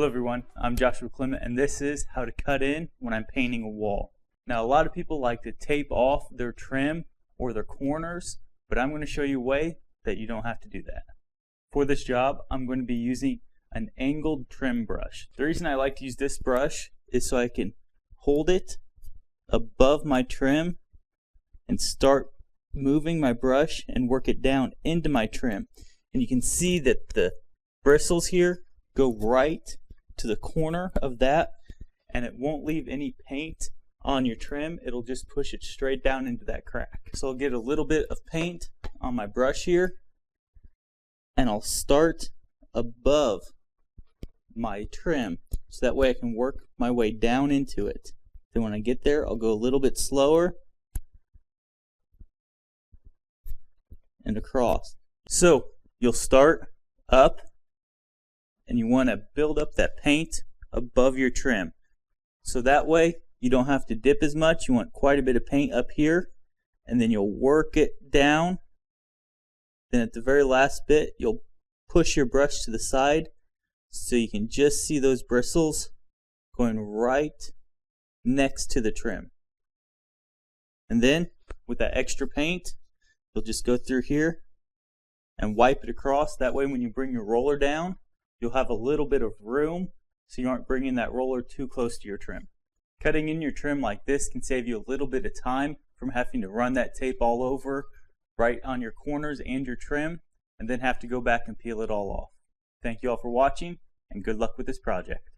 Hello everyone, I'm Joshua Clement and this is how to cut in when I'm painting a wall. Now a lot of people like to tape off their trim or their corners, but I'm going to show you a way that you don't have to do that. For this job, I'm going to be using an angled trim brush. The reason I like to use this brush is so I can hold it above my trim and start moving my brush and work it down into my trim. And you can see that the bristles here go right to the corner of that, and it won't leave any paint on your trim. It'll just push it straight down into that crack. So I'll get a little bit of paint on my brush here, and I'll start above my trim so that way I can work my way down into it. Then when I get there, I'll go a little bit slower and across. So you'll start up and you want to build up that paint above your trim. So that way you don't have to dip as much. You want quite a bit of paint up here, and then you'll work it down. Then at the very last bit, you'll push your brush to the side so you can just see those bristles going right next to the trim. And then with that extra paint, you'll just go through here and wipe it across. That way when you bring your roller down, you'll have a little bit of room so you aren't bringing that roller too close to your trim. Cutting in your trim like this can save you a little bit of time from having to run that tape all over right on your corners and your trim and then have to go back and peel it all off. Thank you all for watching and good luck with this project.